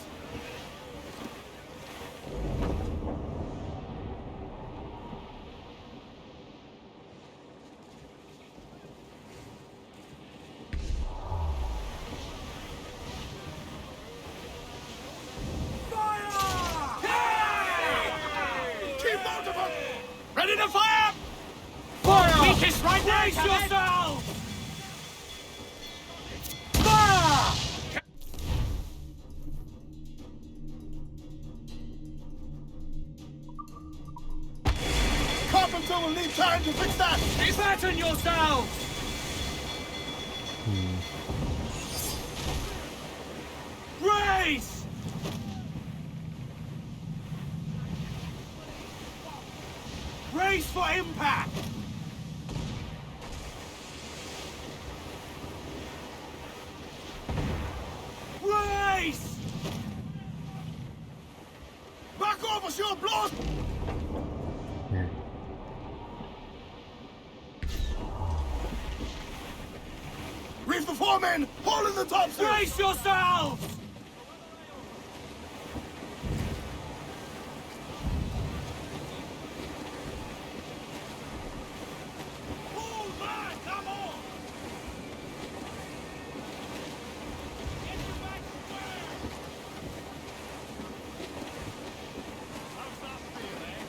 Speaker 10: Keep out of her!
Speaker 11: Ready to fire! Fire! Weakest right there, brace yourselves! Fire!
Speaker 10: Carpenter will need time to fix that!
Speaker 11: Fatten yourselves! Brace! Brace for impact! Brace!
Speaker 10: Back over, she'll blow!
Speaker 1: Here.
Speaker 10: Reef the foremen! Hold in the topsail!
Speaker 11: Brace yourselves!
Speaker 10: Pull back! Come on! Get your back square! How's that feel, eh?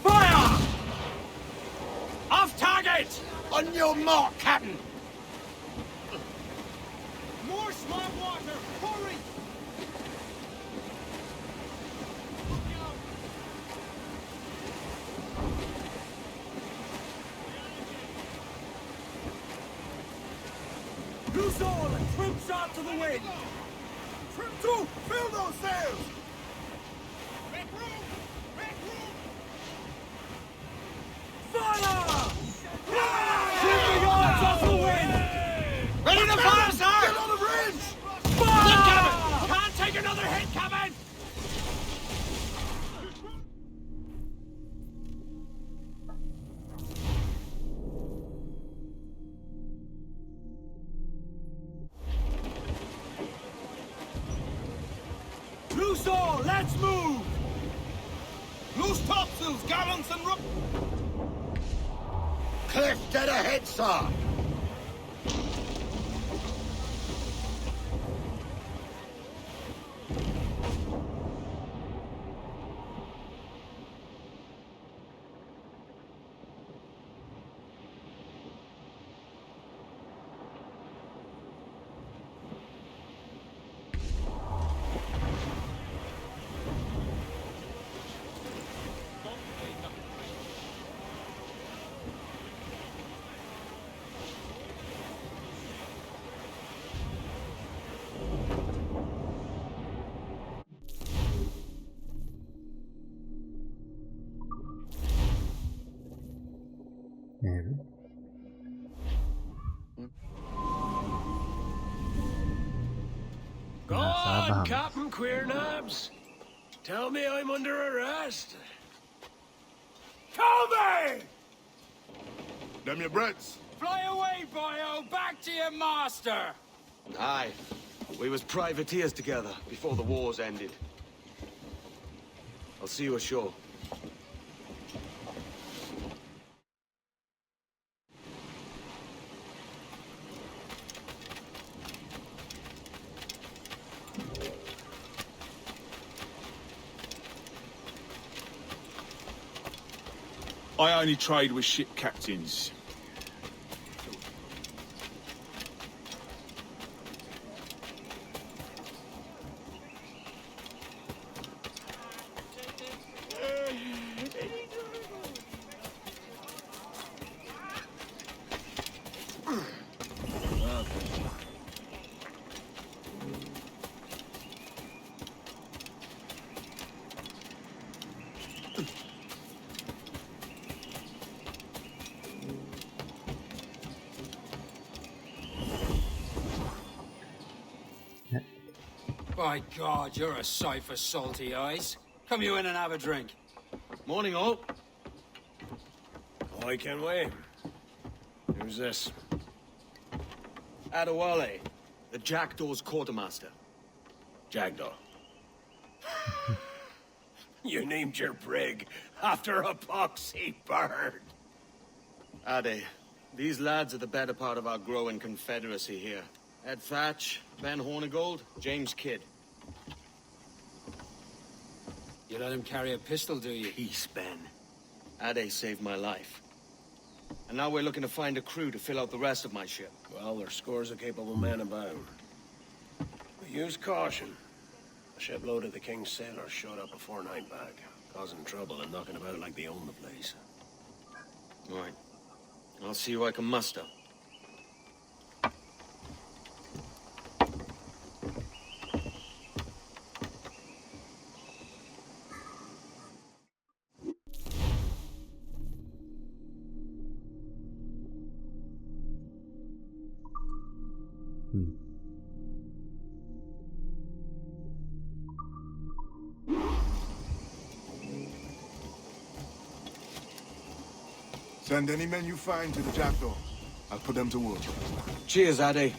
Speaker 11: Fire! Off target!
Speaker 10: On your mark, Captain!
Speaker 11: More slab water! Hurry! Loose all and trim shot to the wind!
Speaker 10: Trim to! Fill those sails! Make room! Make room!
Speaker 11: Fire! Trim the yards off the wind! Ready to fire, sir!
Speaker 10: Get out of range!
Speaker 11: Fire! Look, Captain! Can't take another hit, Captain! Loose all, let's move!
Speaker 10: Loose topsails, gallants and rope!
Speaker 4: Cliff dead ahead, sir!
Speaker 16: Go on, Captain Queernabs. Tell me I'm under arrest. Tell me!
Speaker 10: Them your breads.
Speaker 11: Fly away, boyo! Back to your master!
Speaker 2: Aye. We was privateers together before the wars ended. I'll see you ashore.
Speaker 6: I only trade with ship captains.
Speaker 11: By God, you're a sight for salty eyes. Come you in and have a drink.
Speaker 2: Morning, all.
Speaker 16: I can wait. Who's this?
Speaker 2: Adewale, the Jackdaw's quartermaster.
Speaker 16: Jackdaw. You named your brig after a poxy bird.
Speaker 2: Ade, these lads are the better part of our growing confederacy here. Ed Thatch, Ben Hornigold, James Kidd.
Speaker 11: You let him carry a pistol, do you?
Speaker 2: Peace, Ben. Ade saved my life. And now we're looking to find a crew to fill out the rest of my ship.
Speaker 16: Well, there's scores of capable men about. But use caution. A shipload of the King's sailors showed up a fortnight back, causing trouble and knocking about like they own the place.
Speaker 2: Right. I'll see who I can muster.
Speaker 10: Send any men you find to the Jackdaw. I'll put them to work.
Speaker 2: Cheers, Ade.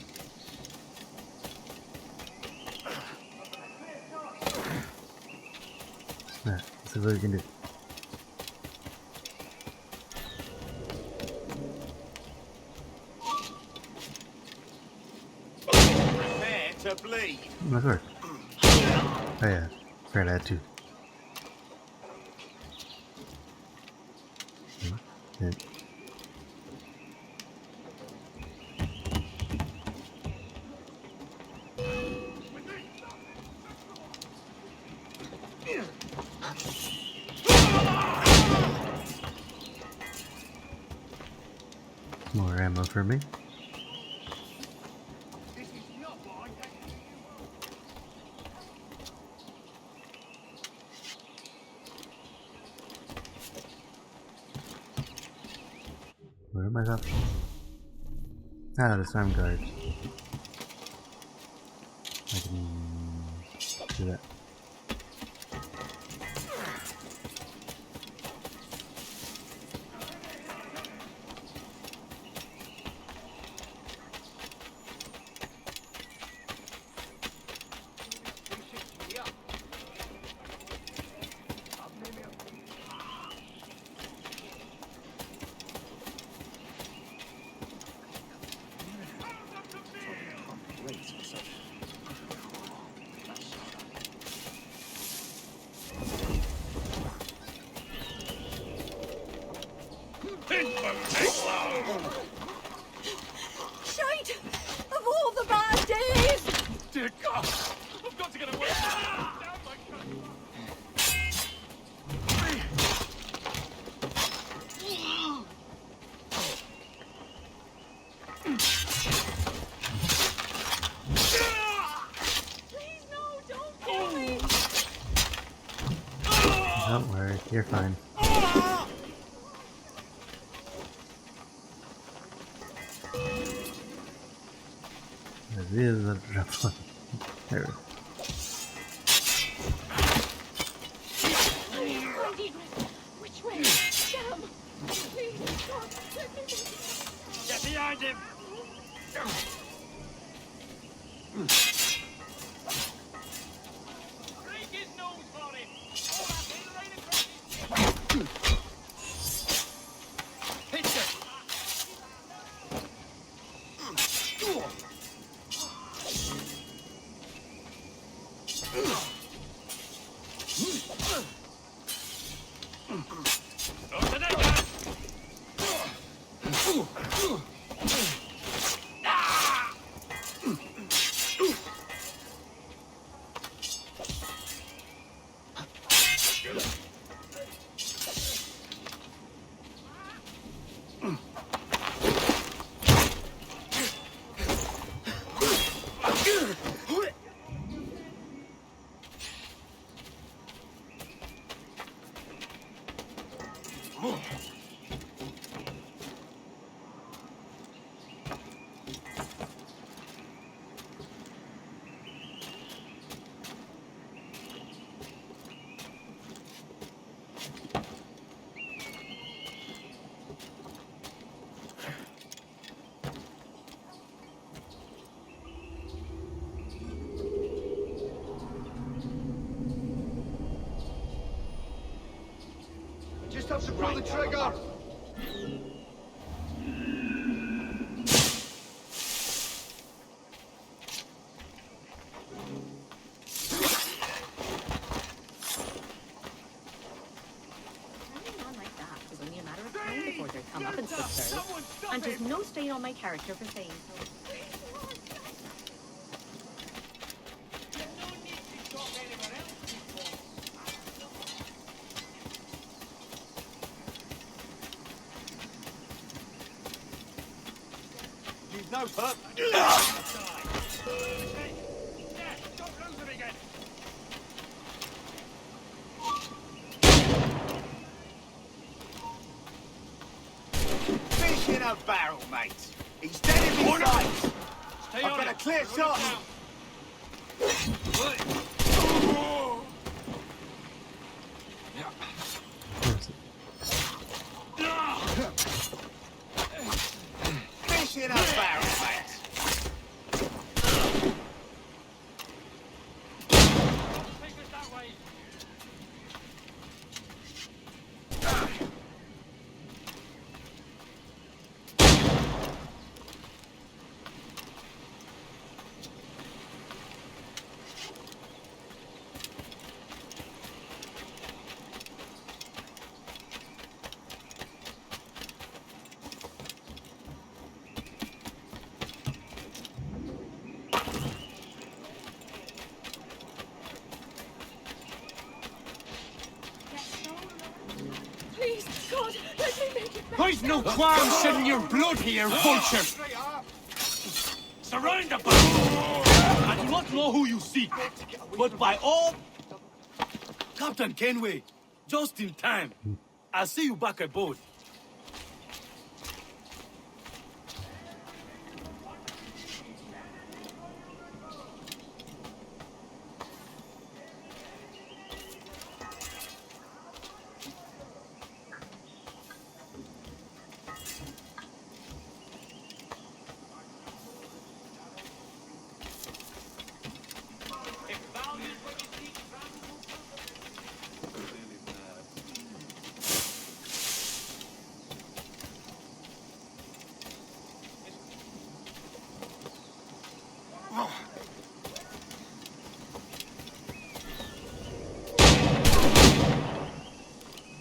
Speaker 1: Let's see what we can do.
Speaker 16: Prepare to bleed.
Speaker 1: Nice work. Oh yeah, fair that too. Yeah. More ammo for me. Where am I up? Ah, the storm guard. I can do that.
Speaker 12: Shite! Of all the bad days!
Speaker 16: Dear God! I've got to get away!
Speaker 12: Please, no, don't kill me!
Speaker 1: Don't worry, you're fine. This is a rough one. There.
Speaker 11: Which way? Damn! Please, God, let me move. Get behind him! Break his nose for him! All that thing right across his hit it!
Speaker 10: Just have to pull the trigger.
Speaker 17: And there's no stain on my character for saying so.
Speaker 11: Use no hurt.
Speaker 10: Fish in a barrel, mate. He's dead in his sights. I've got a clear shot. Fish in a barrel, mate.
Speaker 11: Please, God, let me make it back.
Speaker 15: I've no qualms shedding your blood here, vulture! Surround the battle! I do not know who you seek, but by all... Captain Kenway, just in time. I'll see you back aboard.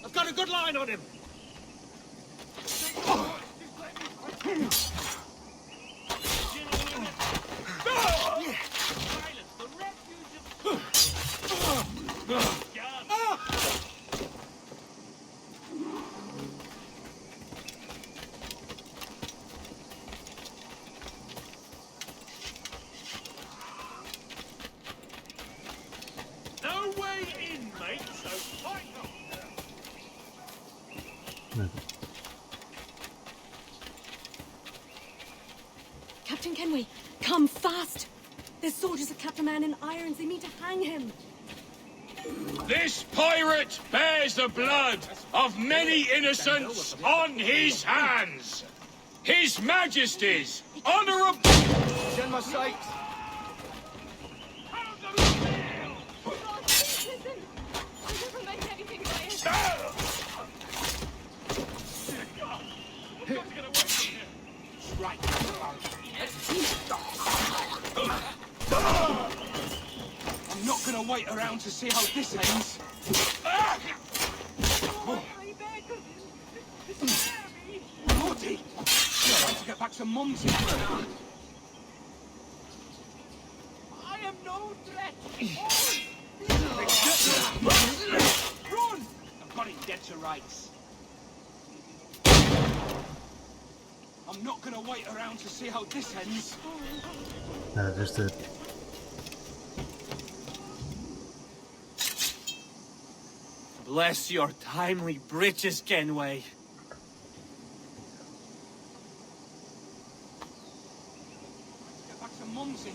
Speaker 15: I've got a good line on him. No way in, mate, so fight on.
Speaker 13: Captain Kenway, come fast!
Speaker 12: There's soldiers have kept a man in irons. They mean to hang him.
Speaker 11: This pirate bears the blood of many innocents on his hands. His Majesty's honourable...
Speaker 14: Send my sights.
Speaker 11: I'm not gonna wait around to see how this ends. Morty! Trying to get back to Mumsy for now.
Speaker 15: I am no threat.
Speaker 11: Run! I've got him dead to rights. I'm not gonna wait around to see how this ends.
Speaker 1: Just it.
Speaker 15: Bless your timely breeches, Kenway.
Speaker 11: Get back to Mumsy.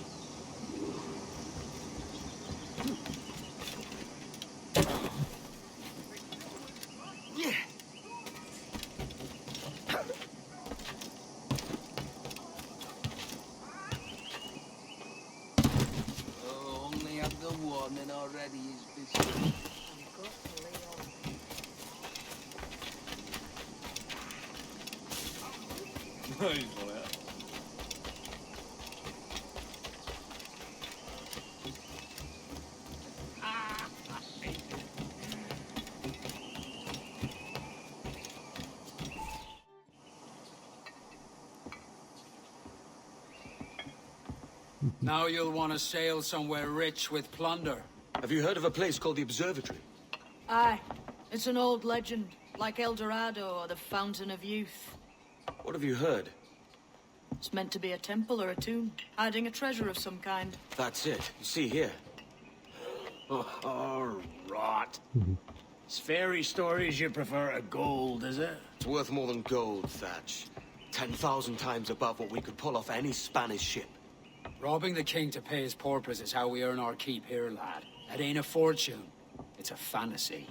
Speaker 15: Yeah.
Speaker 7: Oh, only have the one and already is busy.
Speaker 18: Now you'll want to sail somewhere rich with plunder.
Speaker 2: Have you heard of a place called the Observatory?
Speaker 19: Aye. It's an old legend, like El Dorado or the Fountain of Youth.
Speaker 2: What have you heard?
Speaker 19: It's meant to be a temple or a tomb, hiding a treasure of some kind.
Speaker 2: That's it. You see here.
Speaker 16: Oh, rot. It's fairy stories you prefer to gold, is it?
Speaker 2: It's worth more than gold, Thatch. 10,000 times above what we could pull off any Spanish ship.
Speaker 18: Robbing the king to pay his porpoise is how we earn our keep here, lad. That ain't a fortune. It's a fantasy.